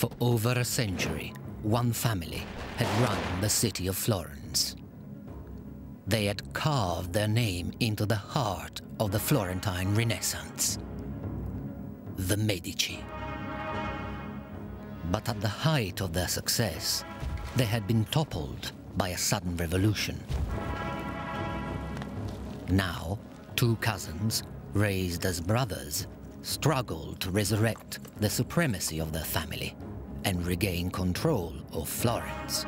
For over a century, one family had run the city of Florence. They had carved their name into the heart of the Florentine Renaissance, the Medici. But at the height of their success, they had been toppled by a sudden revolution. Now, two cousins, raised as brothers, struggled to resurrect the supremacy of their family and regain control of Florence.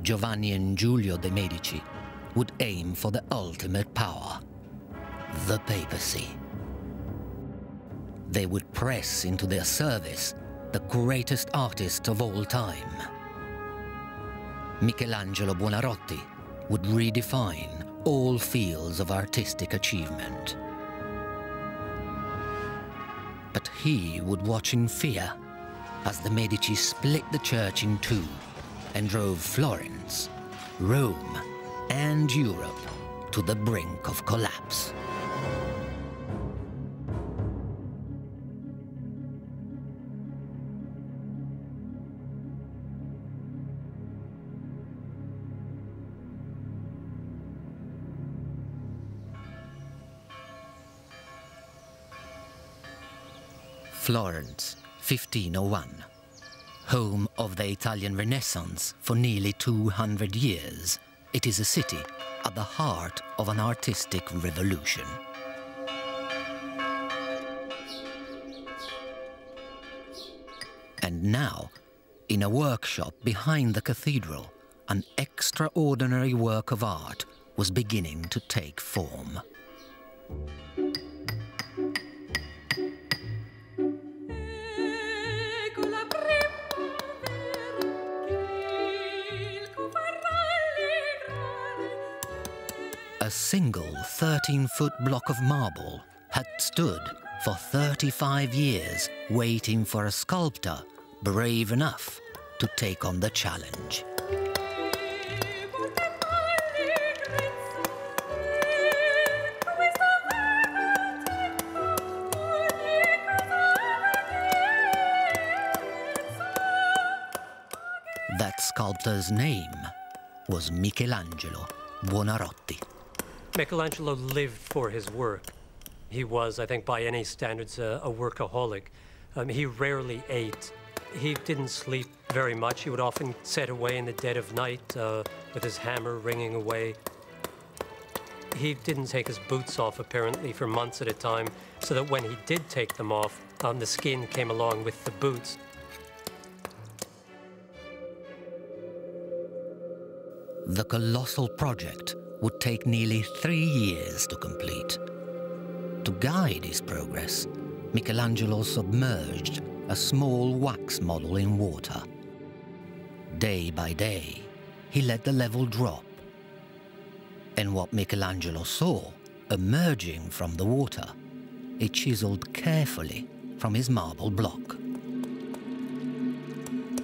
Giovanni and Giulio de' Medici would aim for the ultimate power, the papacy. They would press into their service the greatest artist of all time. Michelangelo Buonarroti would redefine all fields of artistic achievement. But he would watch in fear as the Medici split the church in two and drove Florence, Rome, and Europe to the brink of collapse. Florence, 1501, home of the Italian Renaissance for nearly 200 years, it is a city at the heart of an artistic revolution. And now, in a workshop behind the cathedral, an extraordinary work of art was beginning to take form. A single 13-foot block of marble had stood for 35 years waiting for a sculptor brave enough to take on the challenge. That sculptor's name was Michelangelo Buonarroti. Michelangelo lived for his work. He was, I think, by any standards, a workaholic. He rarely ate. He didn't sleep very much. He would often set away in the dead of night with his hammer ringing away. He didn't take his boots off, apparently, for months at a time, so that when he did take them off, the skin came along with the boots. The colossal project would take nearly 3 years to complete. To guide his progress, Michelangelo submerged a small wax model in water. Day by day, he let the level drop. And what Michelangelo saw emerging from the water, he chiseled carefully from his marble block.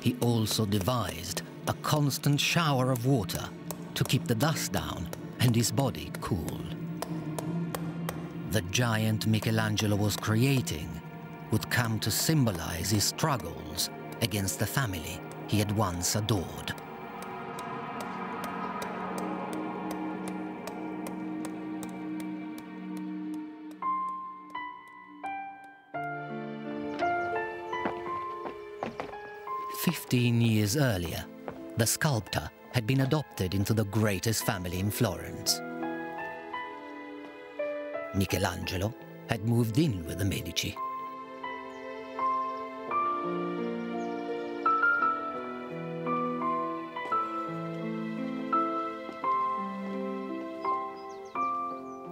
He also devised a constant shower of water to keep the dust down and his body cool. The giant Michelangelo was creating would come to symbolize his struggles against the family he had once adored. "15 years earlier, the sculptor had been adopted into the greatest family in Florence. Michelangelo had moved in with the Medici.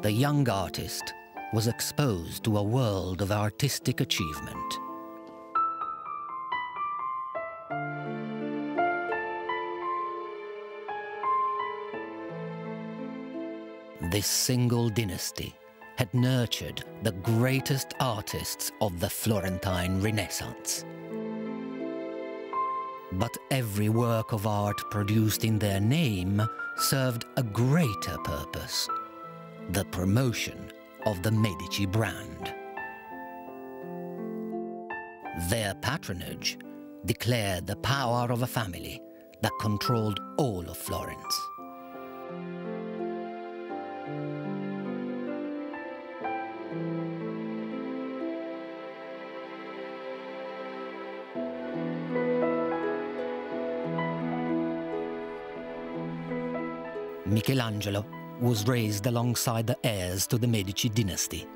The young artist was exposed to a world of artistic achievement. This single dynasty had nurtured the greatest artists of the Florentine Renaissance. But every work of art produced in their name served a greater purpose: the promotion of the Medici brand. Their patronage declared the power of a family that controlled all of Florence. Michelangelo was raised alongside the heirs to the Medici dynasty.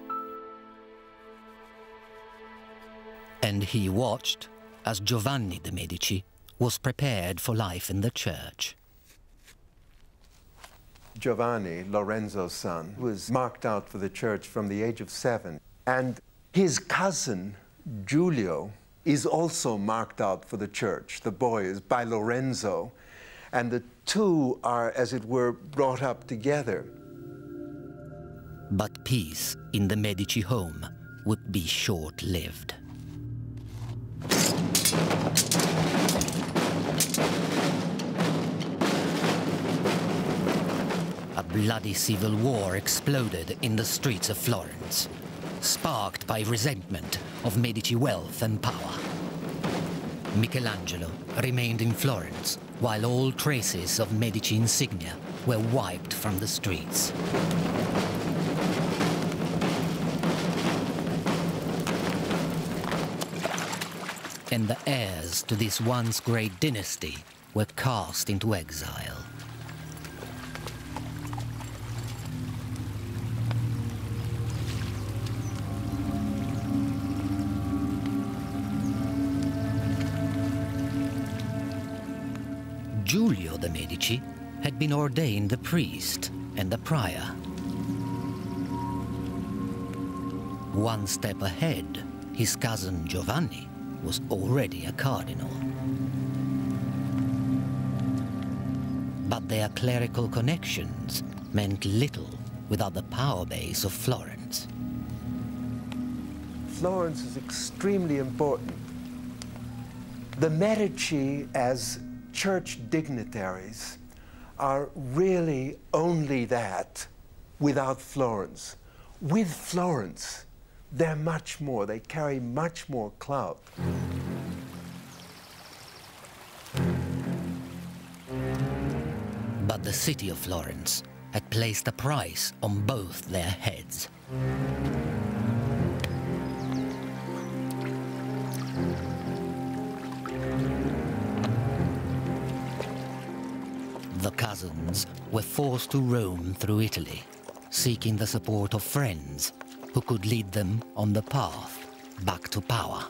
And he watched as Giovanni de' Medici was prepared for life in the church. Giovanni, Lorenzo's son, was marked out for the church from the age of 7. And his cousin, Giulio, is also marked out for the church. The boy is by Lorenzo. And the two are, as it were, brought up together. But peace in the Medici home would be short-lived. A bloody civil war exploded in the streets of Florence, sparked by resentment of Medici wealth and power. Michelangelo remained in Florence while all traces of Medici insignia were wiped from the streets. And the heirs to this once great dynasty were cast into exile. Giulio de' Medici had been ordained a priest and a prior. One step ahead, his cousin Giovanni was already a cardinal. But their clerical connections meant little without the power base of Florence. Florence is extremely important. The Medici, as church dignitaries, are really only that without Florence. With Florence, they're much more. They carry much more clout. But the city of Florence had placed a price on both their heads. The cousins were forced to roam through Italy, seeking the support of friends who could lead them on the path back to power.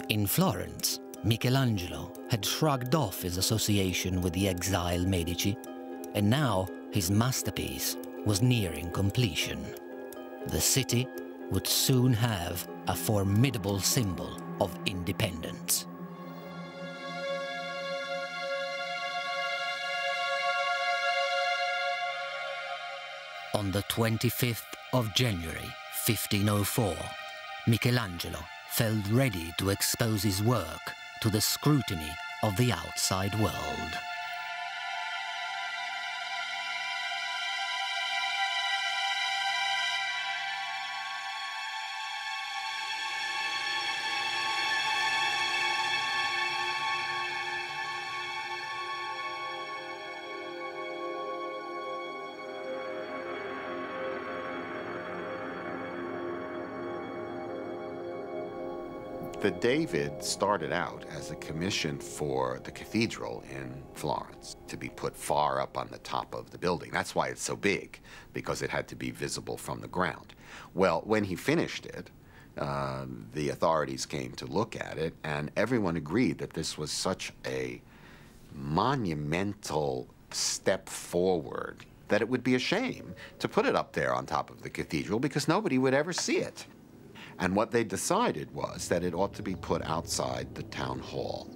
In Florence, Michelangelo had shrugged off his association with the exiled Medici, and now his masterpiece was nearing completion. The city would soon have a formidable symbol of independence. On the 25th of January, 1504, Michelangelo felt ready to expose his work to the scrutiny of the outside world. The David started out as a commission for the cathedral in Florence to be put far up on the top of the building. That's why it's so big, because it had to be visible from the ground. Well, when he finished it, the authorities came to look at it, and everyone agreed that this was such a monumental step forward that it would be a shame to put it up there on top of the cathedral because nobody would ever see it. And what they decided was that it ought to be put outside the town hall.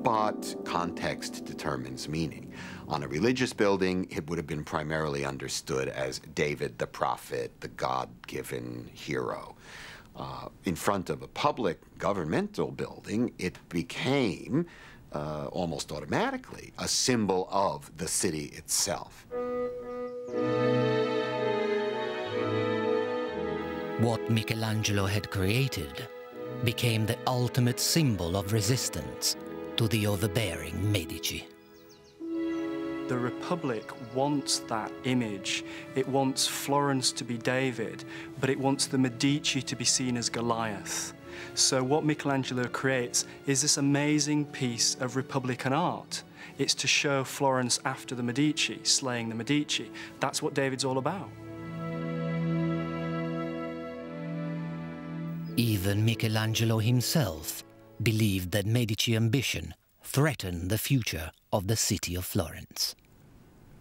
But context determines meaning. On a religious building, it would have been primarily understood as David the prophet, the God-given hero. In front of a public governmental building, it became, almost automatically, a symbol of the city itself. What Michelangelo had created became the ultimate symbol of resistance to the overbearing Medici. The Republic wants that image. It wants Florence to be David, but it wants the Medici to be seen as Goliath. So what Michelangelo creates is this amazing piece of Republican art. It's to show Florence after the Medici, slaying the Medici. That's what David's all about. Even Michelangelo himself believed that Medici ambition threatened the future of the city of Florence.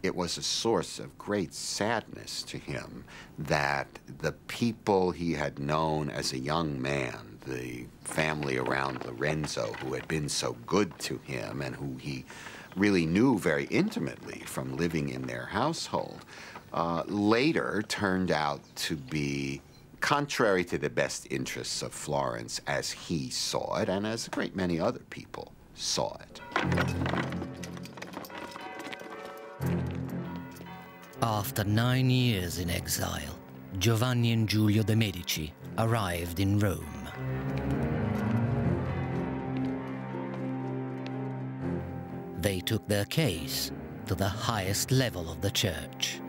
It was a source of great sadness to him that the people he had known as a young man, the family around Lorenzo who had been so good to him and who he really knew very intimately from living in their household, later turned out to be contrary to the best interests of Florence as he saw it and as a great many other people saw it. After 9 years in exile, Giovanni and Giulio de' Medici arrived in Rome. They took their case to the highest level of the church.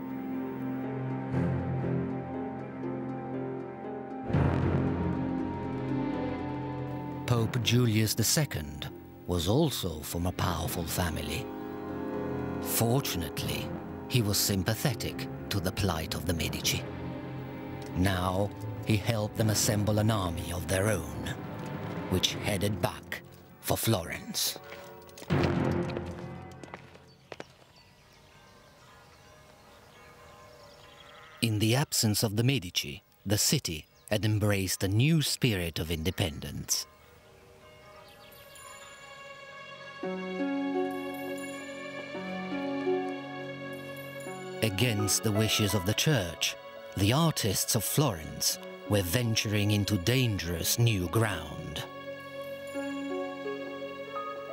Pope Julius II was also from a powerful family. Fortunately, he was sympathetic to the plight of the Medici. Now, he helped them assemble an army of their own, which headed back for Florence. In the absence of the Medici, the city had embraced a new spirit of independence. Against the wishes of the church, the artists of Florence were venturing into dangerous new ground.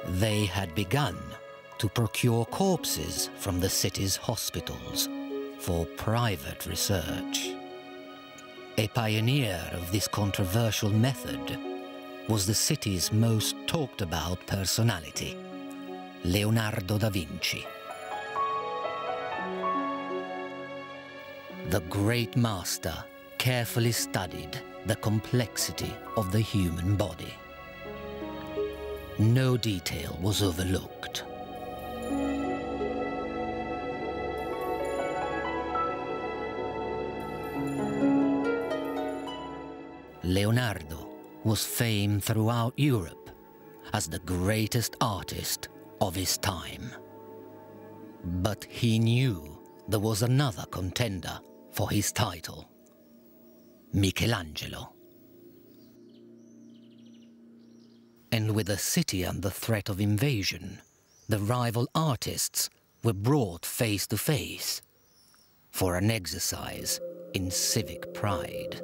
They had begun to procure corpses from the city's hospitals for private research. A pioneer of this controversial method was the city's most talked about personality, Leonardo da Vinci. The great master carefully studied the complexity of the human body. No detail was overlooked. Leonardo was famed throughout Europe as the greatest artist of his time. But he knew there was another contender for his title, Michelangelo. And with the city under threat of invasion, the rival artists were brought face to face for an exercise in civic pride.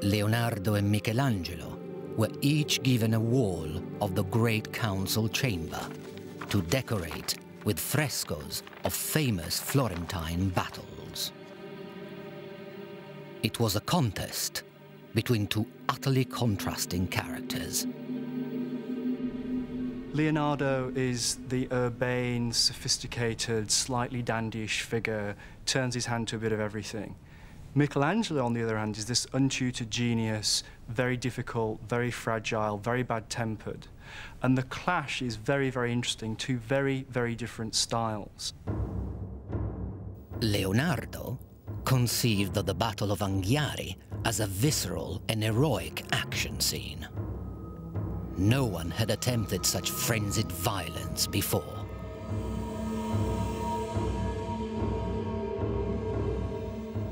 Leonardo and Michelangelo were each given a wall of the Great Council chamber to decorate with frescoes of famous Florentine battles. It was a contest between two utterly contrasting characters. Leonardo is the urbane, sophisticated, slightly dandyish figure, turns his hand to a bit of everything. Michelangelo, on the other hand, is this untutored genius, very difficult, very fragile, very bad-tempered. And the clash is very, very interesting, two very, very different styles. Leonardo conceived of the Battle of Anghiari as a visceral and heroic action scene. No one had attempted such frenzied violence before.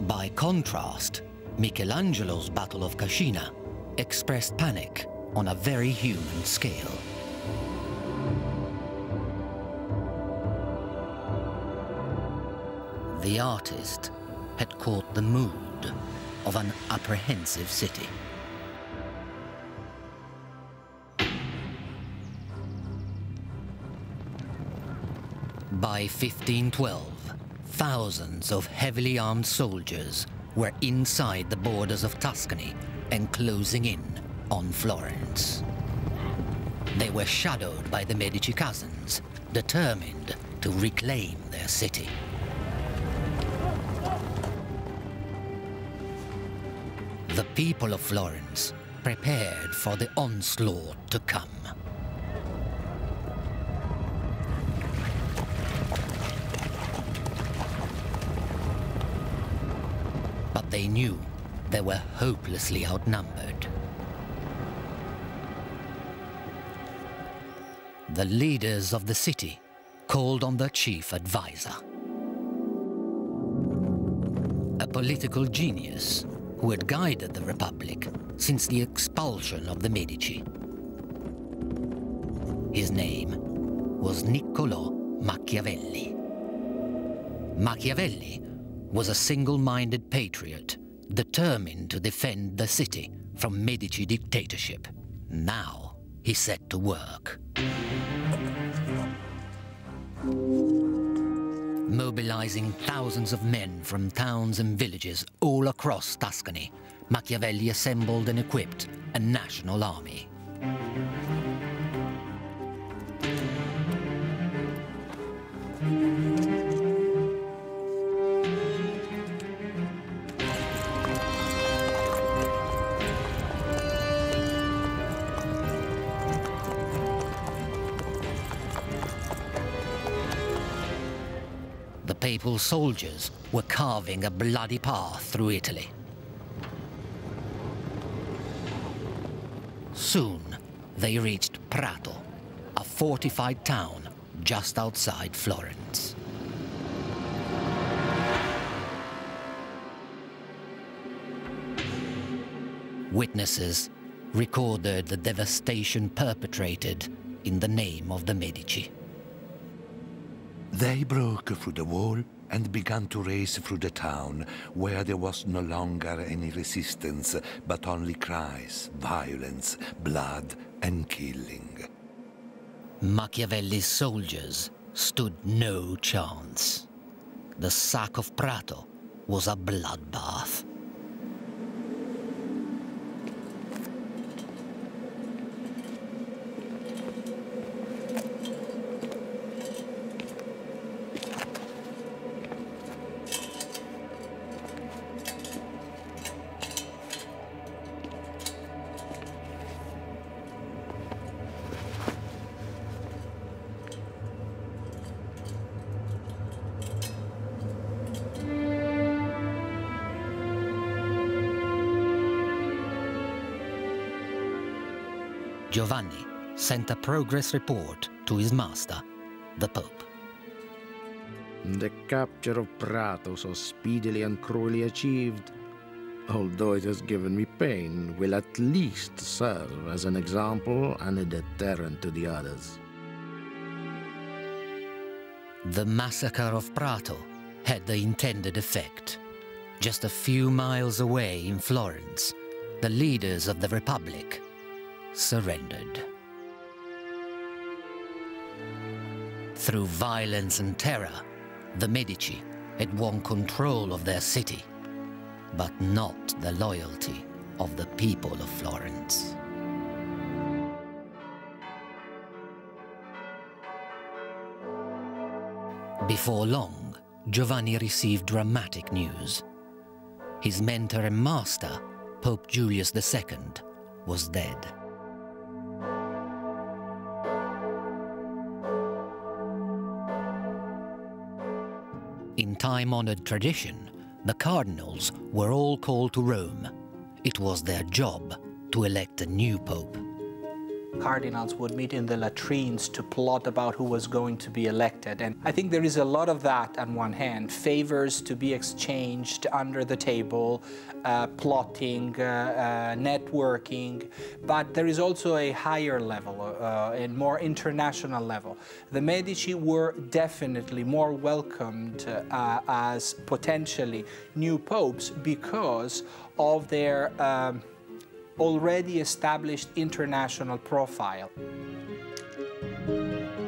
By contrast, Michelangelo's Battle of Cascina expressed panic on a very human scale. The artist had caught the mood of an apprehensive city. By 1512, Thousands of heavily armed soldiers were inside the borders of Tuscany and closing in on Florence. They were shadowed by the Medici cousins, determined to reclaim their city. The people of Florence prepared for the onslaught to come. But they knew they were hopelessly outnumbered. The leaders of the city called on their chief advisor, a political genius who had guided the Republic since the expulsion of the Medici. His name was Niccolò Machiavelli. Machiavelli was a single-minded patriot determined to defend the city from Medici dictatorship. Now he set to work. Mobilizing thousands of men from towns and villages all across Tuscany, Machiavelli assembled and equipped a national army. The papal soldiers were carving a bloody path through Italy. Soon, they reached Prato, a fortified town just outside Florence. Witnesses recorded the devastation perpetrated in the name of the Medici. They broke through the wall and began to race through the town, where there was no longer any resistance, but only cries, violence, blood, and killing. Machiavelli's soldiers stood no chance. The sack of Prato was a bloodbath. Giovanni sent a progress report to his master, the Pope. The capture of Prato, so speedily and cruelly achieved, although it has given me pain, will at least serve as an example and a deterrent to the others. The massacre of Prato had the intended effect. Just a few miles away in Florence, the leaders of the Republic surrendered. Through violence and terror, the Medici had won control of their city, but not the loyalty of the people of Florence. Before long, Giovanni received dramatic news. His mentor and master, Pope Julius II, was dead. In time-honored tradition, the cardinals were all called to Rome. It was their job to elect a new pope. Cardinals would meet in the latrines to plot about who was going to be elected. And I think there is a lot of that on one hand, favors to be exchanged under the table, plotting, networking, but there is also a higher level, a more international level. The Medici were definitely more welcomed as potentially new popes because of their already established international profile.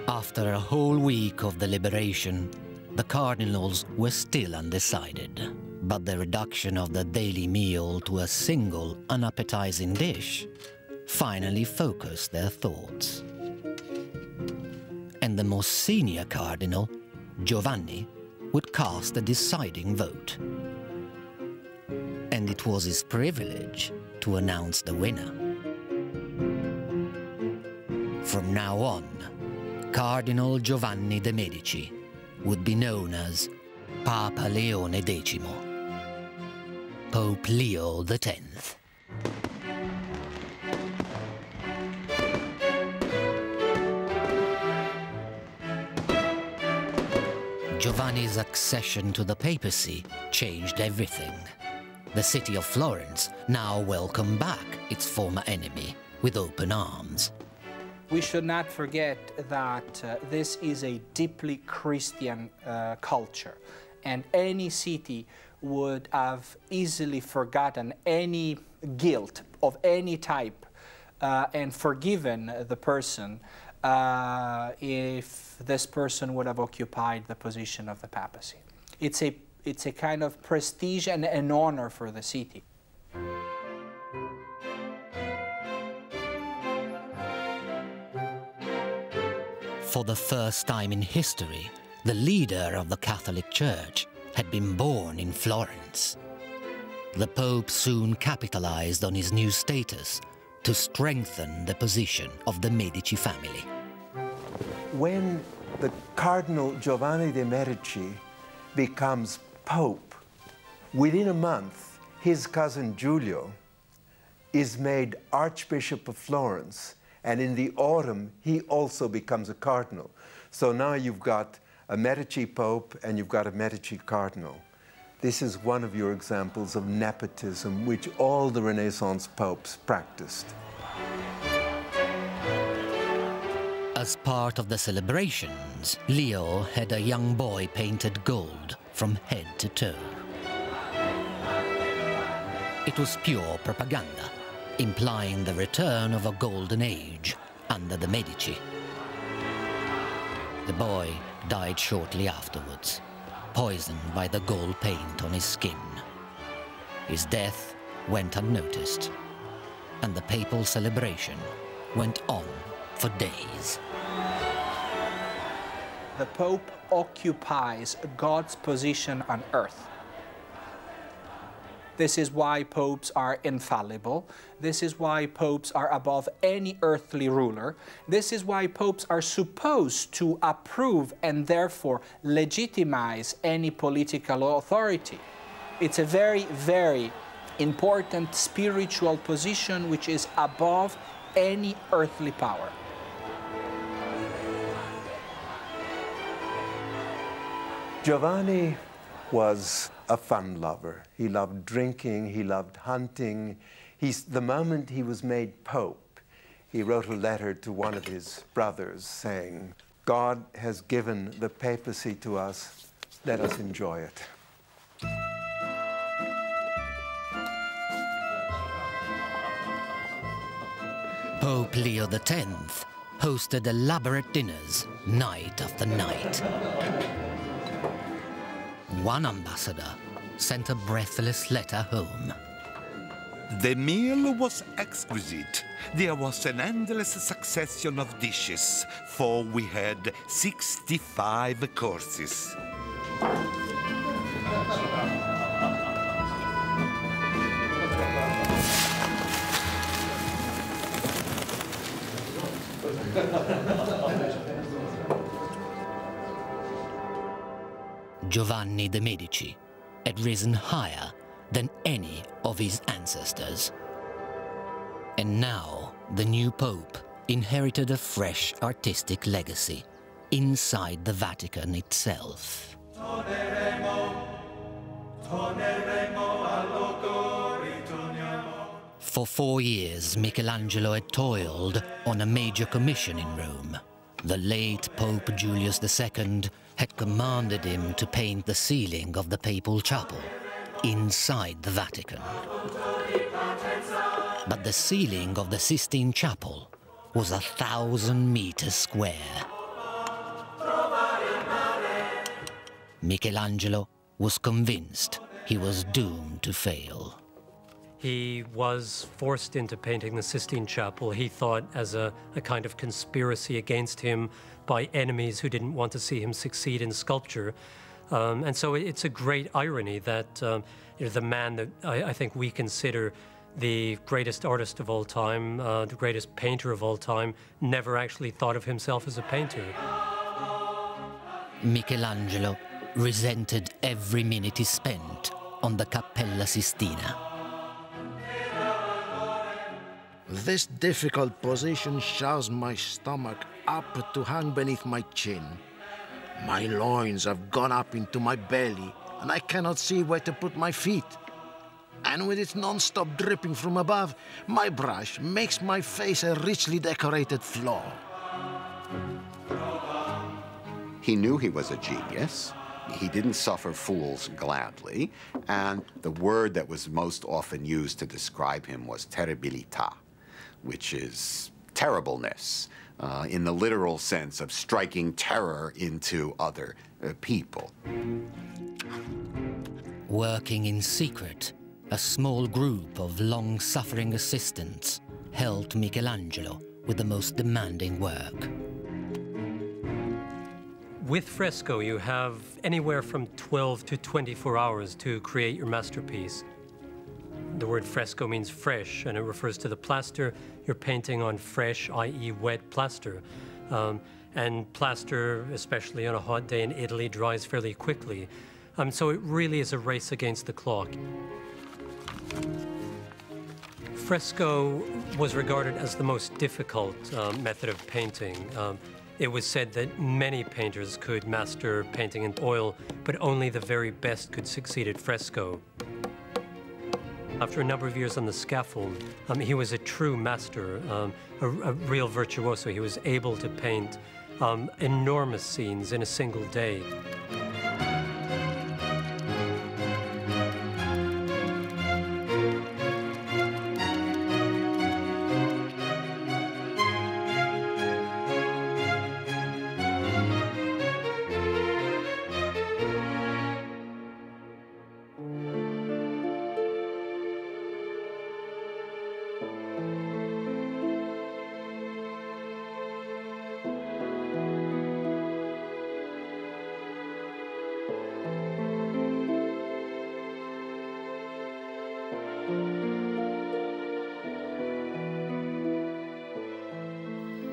After a whole week of deliberation, the cardinals were still undecided, but the reduction of the daily meal to a single unappetizing dish finally focused their thoughts. And the most senior cardinal, Giovanni, would cast a deciding vote. And it was his privilege to announce the winner. From now on, Cardinal Giovanni de' Medici would be known as Papa Leone X, Pope Leo X. Giovanni's accession to the papacy changed everything. The city of Florence now welcomed back its former enemy with open arms. We should not forget that this is a deeply Christian culture, and any city would have easily forgotten any guilt of any type and forgiven the person if this person would have occupied the position of the papacy. It's a kind of prestige and an honor for the city. For the first time in history, the leader of the Catholic Church had been born in Florence. The Pope soon capitalized on his new status to strengthen the position of the Medici family. When the Cardinal Giovanni de' Medici becomes Pope, within a month, his cousin Giulio is made Archbishop of Florence, and in the autumn, he also becomes a cardinal. So now you've got a Medici Pope and you've got a Medici Cardinal. This is one of your examples of nepotism, which all the Renaissance popes practiced. As part of the celebrations, Leo had a young boy painted gold from head to toe. It was pure propaganda, implying the return of a golden age under the Medici. The boy died shortly afterwards, poisoned by the gold paint on his skin. His death went unnoticed, and the papal celebration went on for days. The Pope occupies God's position on earth. This is why popes are infallible. This is why popes are above any earthly ruler. This is why popes are supposed to approve and therefore legitimize any political authority. It's a very, very important spiritual position which is above any earthly power. Giovanni was a fun lover. He loved drinking, he loved hunting. The moment he was made Pope, he wrote a letter to one of his brothers saying, "God has given the papacy to us, let us enjoy it." Pope Leo X hosted elaborate dinners night after night. One ambassador sent a breathless letter home. The meal was exquisite. There was an endless succession of dishes, for we had 65 courses. Giovanni de' Medici had risen higher than any of his ancestors. And now the new Pope inherited a fresh artistic legacy inside the Vatican itself. For 4 years, Michelangelo had toiled on a major commission in Rome. The late Pope Julius II had commanded him to paint the ceiling of the papal chapel inside the Vatican. But the ceiling of the Sistine Chapel was 1,000 meters square. Michelangelo was convinced he was doomed to fail. He was forced into painting the Sistine Chapel, he thought, as a kind of conspiracy against him by enemies who didn't want to see him succeed in sculpture. And so it's a great irony that the man that I think we consider the greatest artist of all time, the greatest painter of all time, never actually thought of himself as a painter. Michelangelo resented every minute he spent on the Cappella Sistina. This difficult position shoves my stomach up to hang beneath my chin. My loins have gone up into my belly, and I cannot see where to put my feet. And with its non-stop dripping from above, my brush makes my face a richly decorated floor. He knew he was a genius. He didn't suffer fools gladly, and the word that was most often used to describe him was terribilità, which is terribleness, in the literal sense of striking terror into other people. Working in secret, a small group of long-suffering assistants helped Michelangelo with the most demanding work. With fresco, you have anywhere from 12 to 24 hours to create your masterpiece. The word fresco means fresh, and it refers to the plaster you're painting on fresh, i.e. wet plaster. And plaster, especially on a hot day in Italy, dries fairly quickly. So it really is a race against the clock. Fresco was regarded as the most difficult method of painting. It was said that many painters could master painting in oil, but only the very best could succeed at fresco. After a number of years on the scaffold, he was a true master, a real virtuoso. He was able to paint enormous scenes in a single day.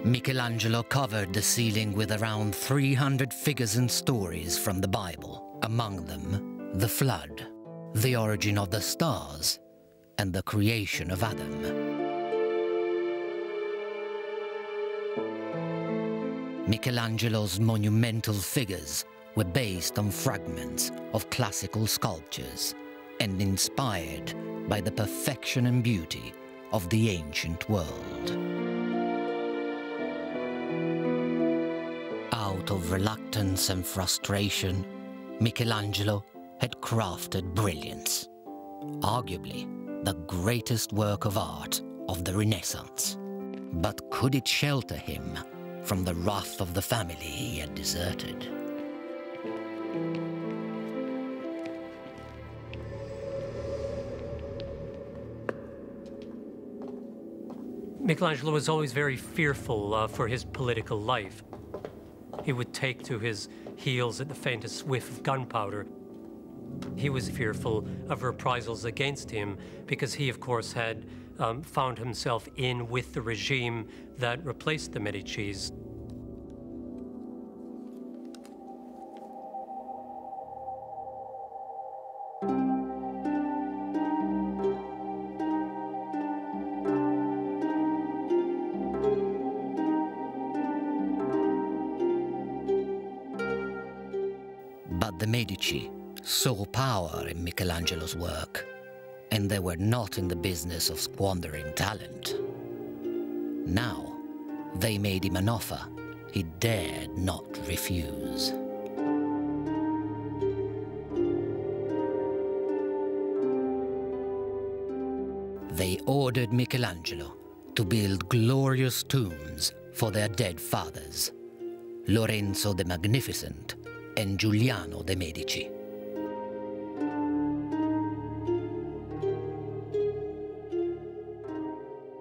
Michelangelo covered the ceiling with around 300 figures and stories from the Bible, among them the flood, the origin of the stars, and the creation of Adam. Michelangelo's monumental figures were based on fragments of classical sculptures and inspired by the perfection and beauty of the ancient world. Out of reluctance and frustration, Michelangelo had crafted brilliance, arguably the greatest work of art of the Renaissance. But could it shelter him from the wrath of the family he had deserted? Michelangelo was always very fearful for his political life. He would take to his heels at the faintest whiff of gunpowder. He was fearful of reprisals against him because he, of course, had found himself in with the regime that replaced the Medicis. But the Medici saw power in Michelangelo's work, and they were not in the business of squandering talent. Now, they made him an offer he dared not refuse. They ordered Michelangelo to build glorious tombs for their dead fathers, Lorenzo the Magnificent and Giuliano de' Medici.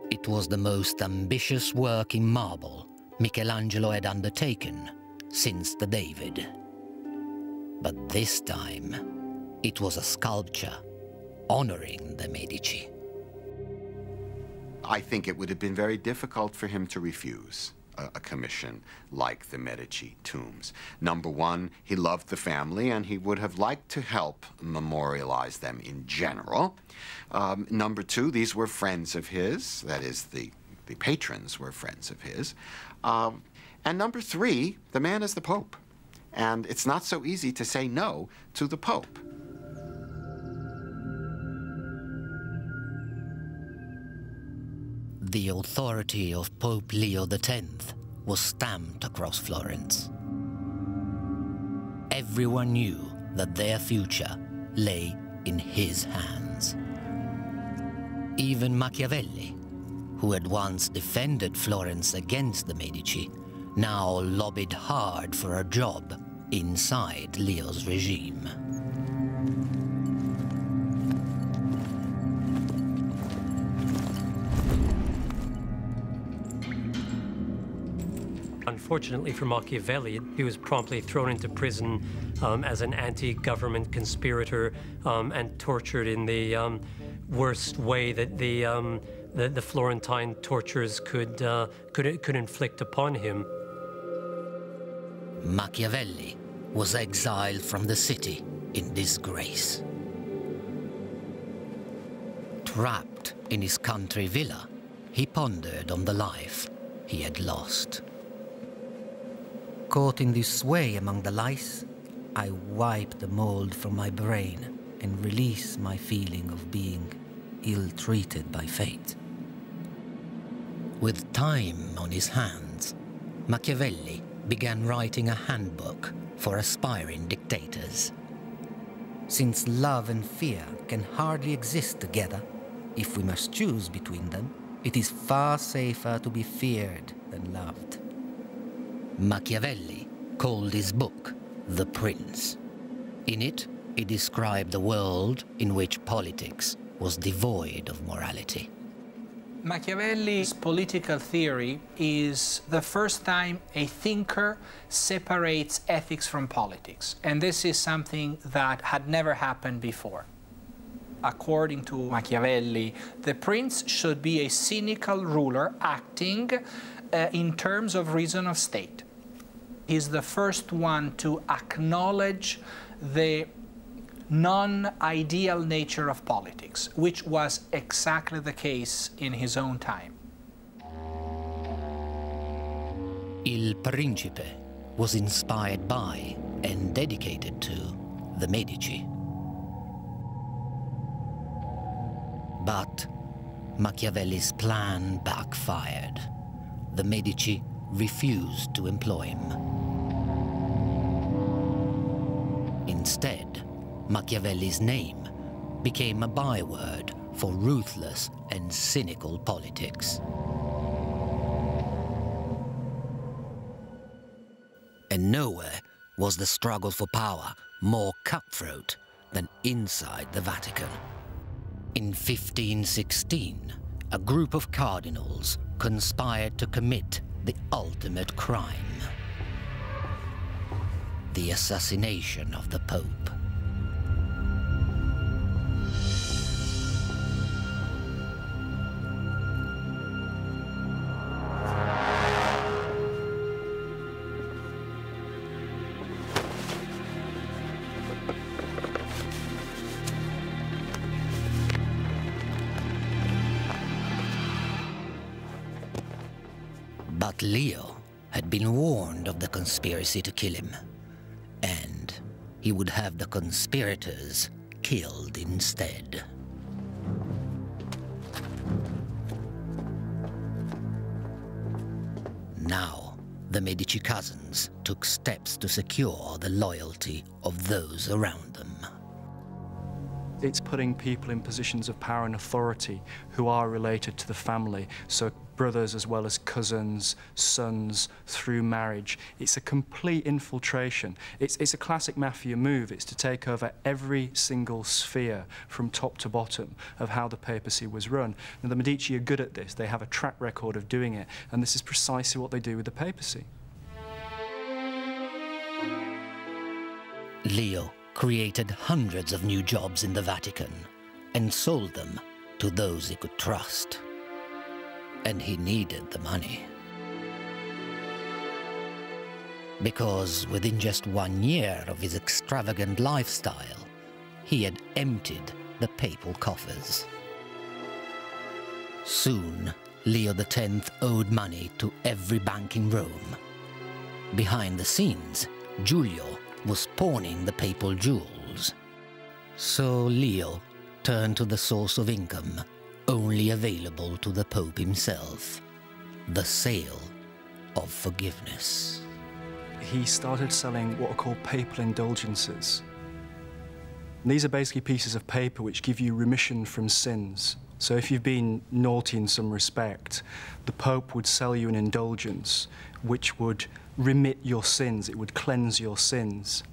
It was the most ambitious work in marble Michelangelo had undertaken since the David. But this time, it was a sculpture honoring the Medici. I think it would have been very difficult for him to refuse a commission like the Medici tombs. Number one, he loved the family and he would have liked to help memorialize them in general. Number two, these were friends of his, that is, the patrons were friends of his. And number three, the man is the Pope. And it's not so easy to say no to the Pope. The authority of Pope Leo X was stamped across Florence. Everyone knew that their future lay in his hands. Even Machiavelli, who had once defended Florence against the Medici, now lobbied hard for a job inside Leo's regime. Unfortunately for Machiavelli, he was promptly thrown into prison as an anti-government conspirator and tortured in the worst way that the Florentine tortures could inflict upon him. Machiavelli was exiled from the city in disgrace. Trapped in his country villa, he pondered on the life he had lost. Caught in this sway among the lice, I wipe the mold from my brain and release my feeling of being ill-treated by fate. With time on his hands, Machiavelli began writing a handbook for aspiring dictators. Since love and fear can hardly exist together, if we must choose between them, it is far safer to be feared than loved. Machiavelli called his book The Prince. In it, he described a world in which politics was devoid of morality. Machiavelli's political theory is the first time a thinker separates ethics from politics. And this is something that had never happened before. According to Machiavelli, the prince should be a cynical ruler acting in terms of reason of state. He's the first one to acknowledge the non-ideal nature of politics, which was exactly the case in his own time. Il Principe was inspired by and dedicated to the Medici. But Machiavelli's plan backfired. The Medici refused to employ him. Instead, Machiavelli's name became a byword for ruthless and cynical politics. And nowhere was the struggle for power more cutthroat than inside the Vatican. In 1516, a group of cardinals conspired to commit the ultimate crime: the assassination of the Pope. But Leo had been warned of the conspiracy to kill him, and he would have the conspirators killed instead. Now, the Medici cousins took steps to secure the loyalty of those around them. It's putting people in positions of power and authority who are related to the family, so brothers as well as cousins, sons, through marriage. It's a complete infiltration. It's a classic mafia move. It's to take over every single sphere from top to bottom of how the papacy was run. Now, the Medici are good at this. They have a track record of doing it, and this is precisely what they do with the papacy. Leo created hundreds of new jobs in the Vatican and sold them to those he could trust. And he needed the money. Because within just 1 year of his extravagant lifestyle, he had emptied the papal coffers. Soon, Leo X owed money to every bank in Rome. Behind the scenes, Giulio was pawning the papal jewels. So Leo turned to the source of income only available to the Pope himself, the sale of forgiveness. He started selling what are called papal indulgences. And these are basically pieces of paper which give you remission from sins. So if you've been naughty in some respect, the Pope would sell you an indulgence which would remit your sins, it would cleanse your sins.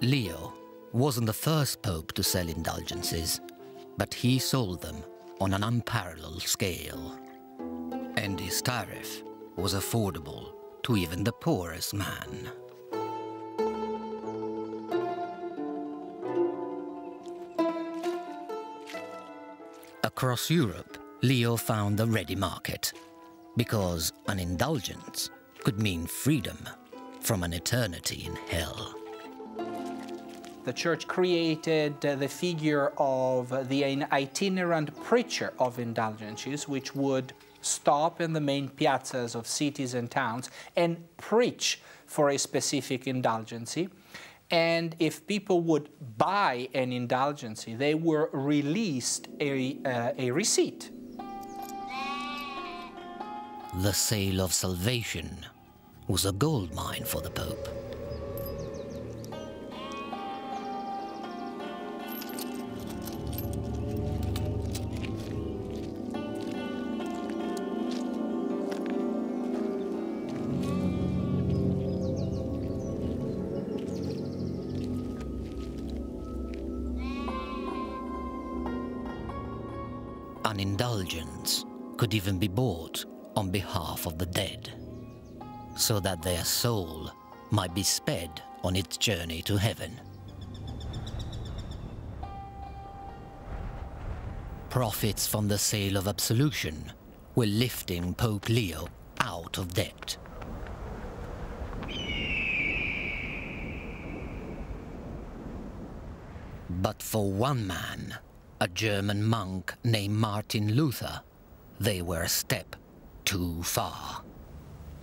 Leo wasn't the first Pope to sell indulgences, but he sold them on an unparalleled scale. And his tariff was affordable to even the poorest man. Across Europe, Leo found a ready market, because an indulgence could mean freedom from an eternity in hell. The church created the figure of the itinerant preacher of indulgences, which would stop in the main piazzas of cities and towns and preach for a specific indulgency. And if people would buy an indulgency, they were released a receipt. The sale of salvation was a gold mine for the Pope. An indulgence could even be bought on behalf of the dead, so that their soul might be sped on its journey to heaven. Profits from the sale of absolution were lifting Pope Leo out of debt. But for one man, a German monk named Martin Luther, they were a step too far.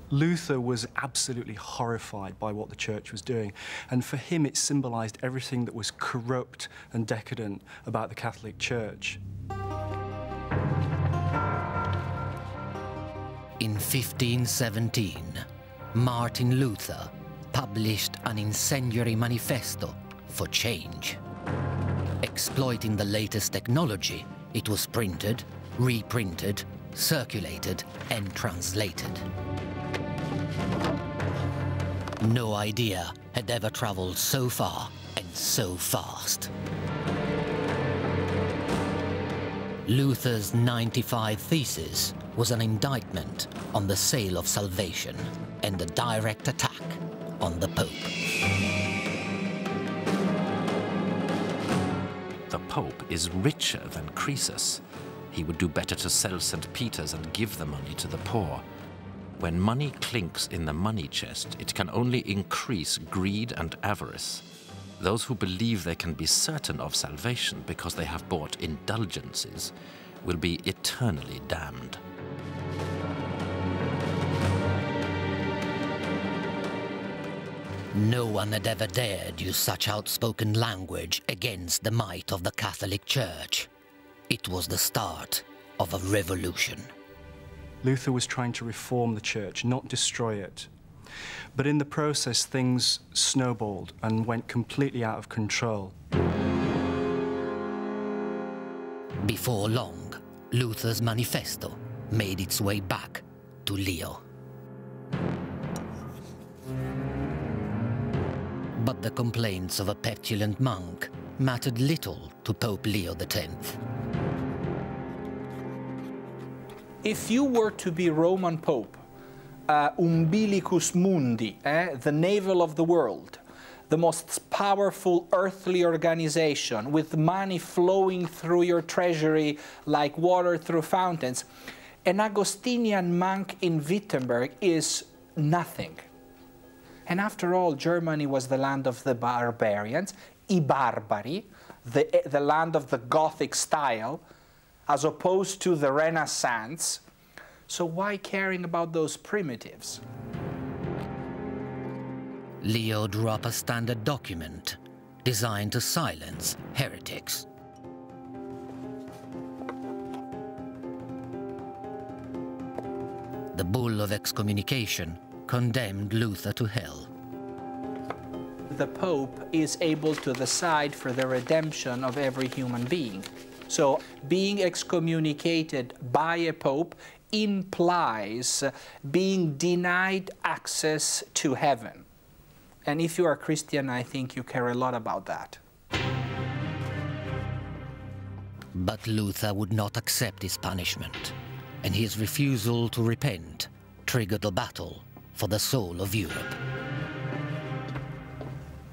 Luther was absolutely horrified by what the church was doing, and for him it symbolized everything that was corrupt and decadent about the Catholic Church. In 1517, Martin Luther published an incendiary manifesto for change. Exploiting the latest technology, it was printed, reprinted, circulated, and translated. No idea had ever traveled so far and so fast. Luther's 95 Theses was an indictment on the sale of salvation and a direct attack on the Pope. The Pope is richer than Croesus. He would do better to sell St. Peter's and give the money to the poor. When money clinks in the money chest, it can only increase greed and avarice. Those who believe they can be certain of salvation because they have bought indulgences will be eternally damned. No one had ever dared use such outspoken language against the might of the Catholic Church. It was the start of a revolution. Luther was trying to reform the church, not destroy it. But in the process, things snowballed and went completely out of control. Before long, Luther's manifesto made its way back to Leo. But the complaints of a petulant monk mattered little to Pope Leo X. If you were to be Roman Pope, umbilicus mundi, the navel of the world, the most powerful earthly organization with money flowing through your treasury like water through fountains, an Augustinian monk in Wittenberg is nothing. And after all, Germany was the land of the barbarians, I barbari, the land of the Gothic style, as opposed to the Renaissance. So why caring about those primitives? Leo drew up a standard document designed to silence heretics. The bull of excommunication condemned Luther to hell. The Pope is able to decide for the redemption of every human being. So being excommunicated by a Pope implies being denied access to heaven. And if you are a Christian, I think you care a lot about that. But Luther would not accept his punishment, and his refusal to repent triggered a battle for the soul of Europe.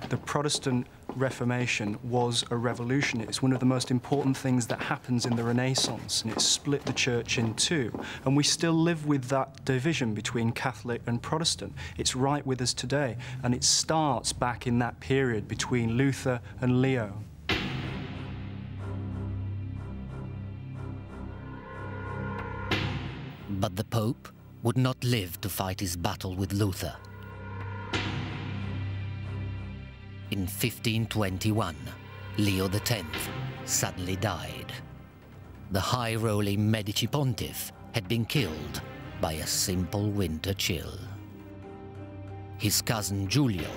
The Protestant Reformation was a revolution. It's one of the most important things that happens in the Renaissance, and it split the church in two. And we still live with that division between Catholic and Protestant. It's right with us today, and it starts back in that period between Luther and Leo. But the Pope would not live to fight his battle with Luther. In 1521, Leo X suddenly died. The high-rolling Medici pontiff had been killed by a simple winter chill. His cousin Giulio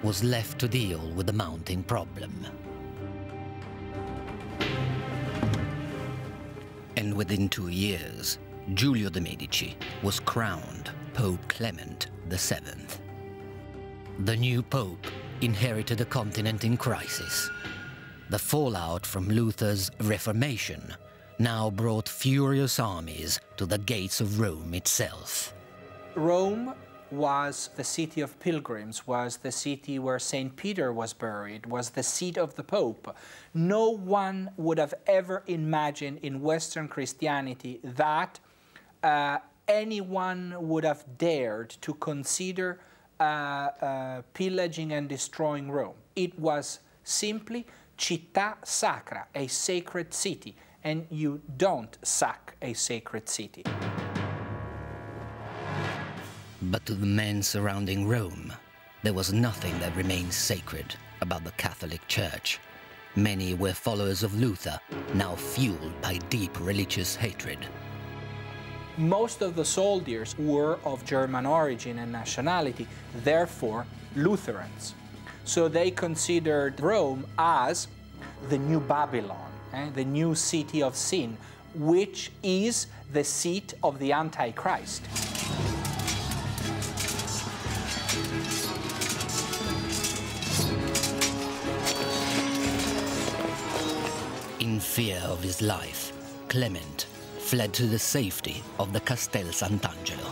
was left to deal with the mounting problem. And within 2 years, Giulio de' Medici was crowned Pope Clement VII. The new pope inherited a continent in crisis. The fallout from Luther's Reformation now brought furious armies to the gates of Rome itself. Rome was the city of pilgrims, was the city where St. Peter was buried, was the seat of the Pope. No one would have ever imagined in Western Christianity that anyone would have dared to consider pillaging and destroying Rome. It was simply città sacra, a sacred city, and you don't sack a sacred city. But to the men surrounding Rome, there was nothing that remained sacred about the Catholic Church. Many were followers of Luther, now fueled by deep religious hatred. Most of the soldiers were of German origin and nationality, therefore Lutherans. So they considered Rome as the new Babylon, the new city of sin, which is the seat of the Antichrist. In fear of his life, Clement fled to the safety of the Castel Sant'Angelo.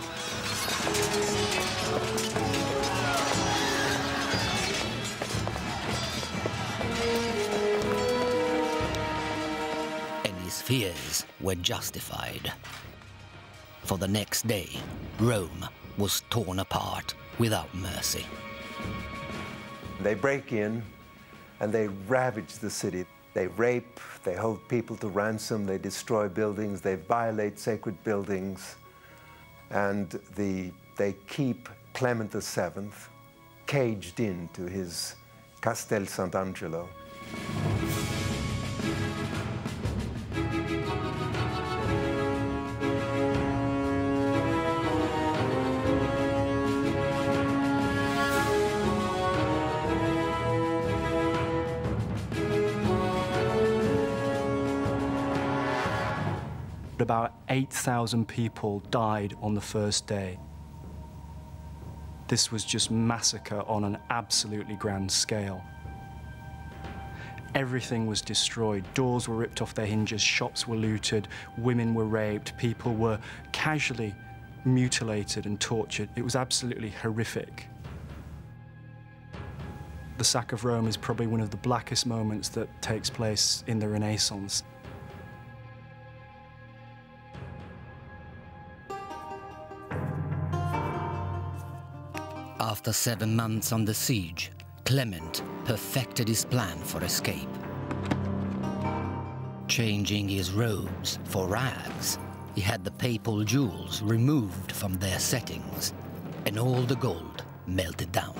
And his fears were justified. For the next day, Rome was torn apart without mercy. They break in and they ravage the city. They rape, they hold people to ransom, they destroy buildings, they violate sacred buildings, and they keep Clement VII caged into his Castel Sant'Angelo. 8,000 people died on the first day. This was just massacre on an absolutely grand scale. Everything was destroyed. Doors were ripped off their hinges, shops were looted, women were raped, people were casually mutilated and tortured. It was absolutely horrific. The sack of Rome is probably one of the blackest moments that takes place in the Renaissance. After 7 months on the siege, Clement perfected his plan for escape. Changing his robes for rags, he had the papal jewels removed from their settings and all the gold melted down.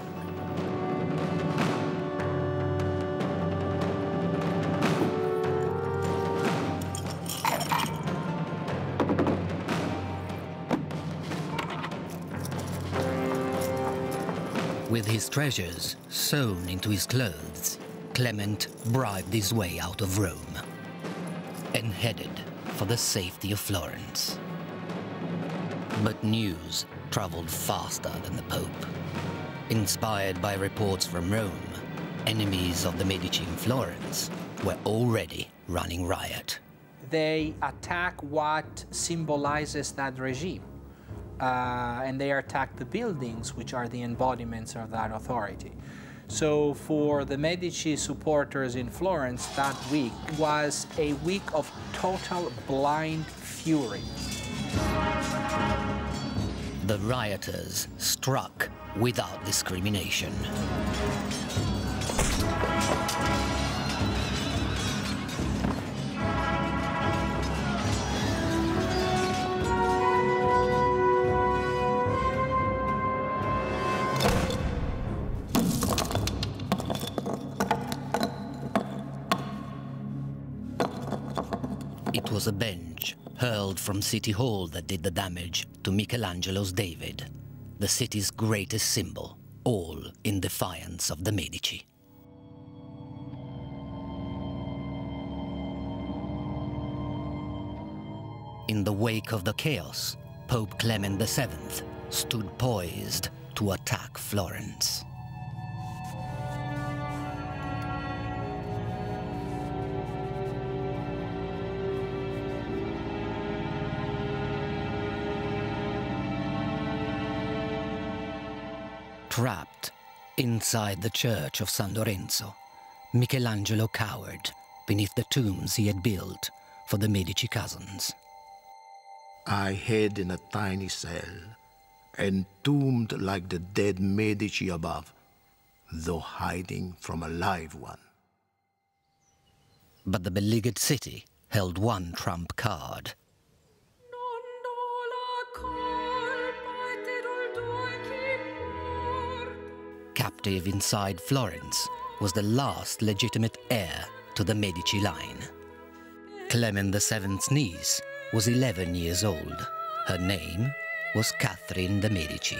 With his treasures sewn into his clothes, Clement bribed his way out of Rome and headed for the safety of Florence. But news traveled faster than the Pope. Inspired by reports from Rome, enemies of the Medici in Florence were already running riot. They attack what symbolizes that regime. And they attack the buildings, which are the embodiments of that authority. So for the Medici supporters in Florence, that week was a week of total blind fury. The rioters struck without discrimination. It was a bench hurled from City Hall that did the damage to Michelangelo's David, the city's greatest symbol, all in defiance of the Medici. In the wake of the chaos, Pope Clement VII stood poised to attack Florence. Trapped inside the church of San Lorenzo, Michelangelo cowered beneath the tombs he had built for the Medici cousins. I hid in a tiny cell, entombed like the dead Medici above, though hiding from a live one. But the beleaguered city held one trump card. Captive inside Florence was the last legitimate heir to the Medici line. Clement VII's niece was 11 years old. Her name was Catherine de' Medici.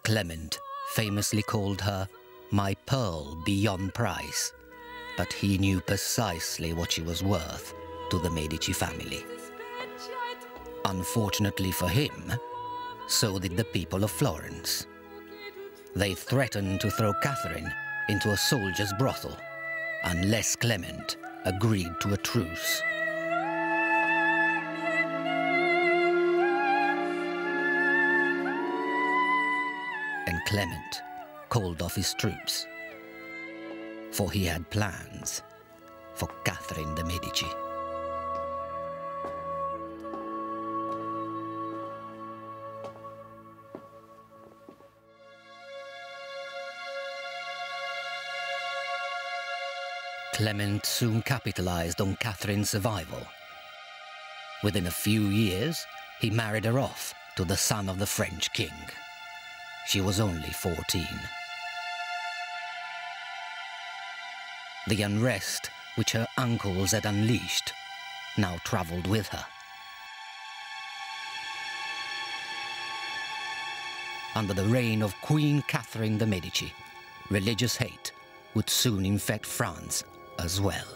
Clement famously called her "my pearl beyond price," but he knew precisely what she was worth to the Medici family. Unfortunately for him, so did the people of Florence. They threatened to throw Catherine into a soldier's brothel unless Clement agreed to a truce. And Clement called off his troops, for he had plans for Catherine de' Medici. Clement soon capitalized on Catherine's survival. Within a few years, he married her off to the son of the French king. She was only 14. The unrest which her uncles had unleashed now traveled with her. Under the reign of Queen Catherine de' Medici, religious hate would soon infect France as well.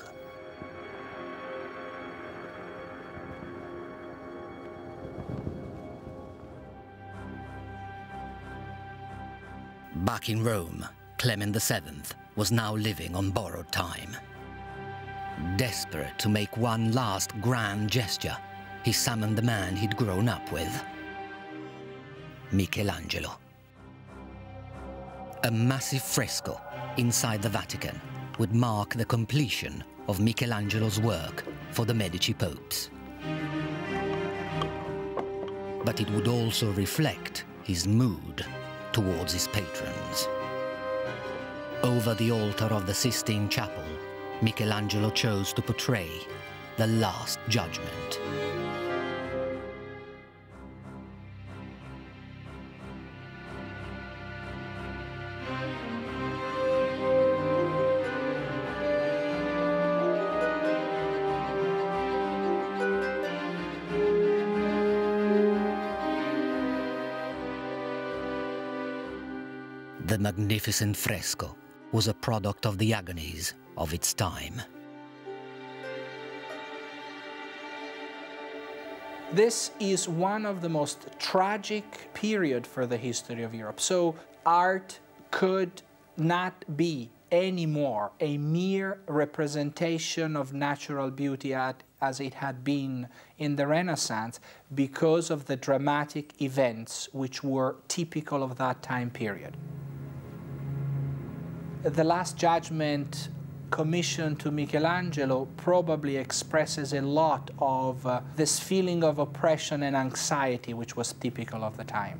Back in Rome, Clement VII was now living on borrowed time. Desperate to make one last grand gesture, he summoned the man he'd grown up with, Michelangelo. A massive fresco inside the Vatican would mark the completion of Michelangelo's work for the Medici popes. But it would also reflect his mood towards his patrons. Over the altar of the Sistine Chapel, Michelangelo chose to portray the Last Judgment. The magnificent fresco was a product of the agonies of its time. This is one of the most tragic periods for the history of Europe. So art could not be anymore a mere representation of natural beauty as it had been in the Renaissance because of the dramatic events which were typical of that time period. The Last Judgment commissioned to Michelangelo probably expresses a lot of this feeling of oppression and anxiety which was typical of the time.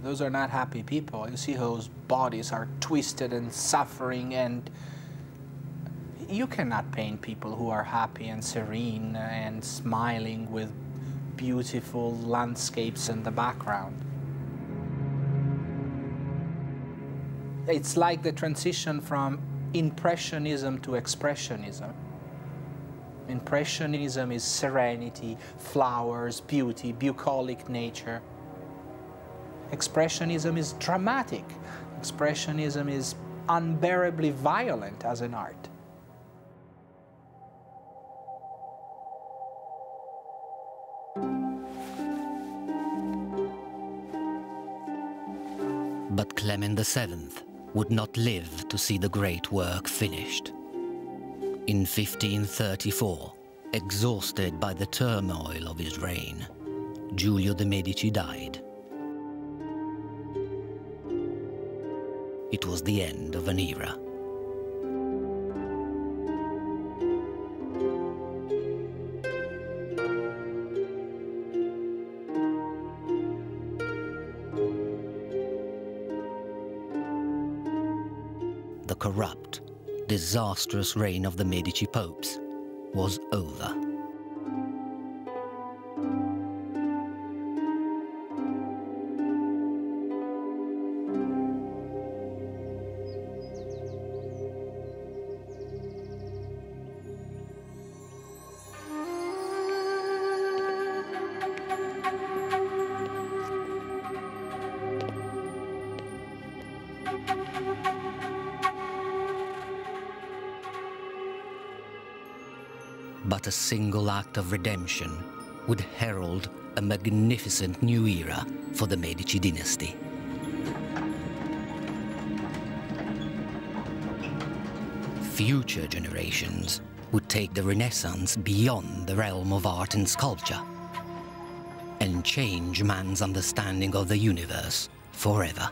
Those are not happy people. You see whose bodies are twisted and suffering, and you cannot paint people who are happy and serene and smiling with beautiful landscapes in the background. It's like the transition from Impressionism to Expressionism. Impressionism is serenity, flowers, beauty, bucolic nature. Expressionism is dramatic. Expressionism is unbearably violent as an art. But Clement VII would not live to see the great work finished. In 1534, exhausted by the turmoil of his reign, Giulio de' Medici died. It was the end of an era. The corrupt, disastrous reign of the Medici popes was over. But a single act of redemption would herald a magnificent new era for the Medici dynasty. Future generations would take the Renaissance beyond the realm of art and sculpture and change man's understanding of the universe forever.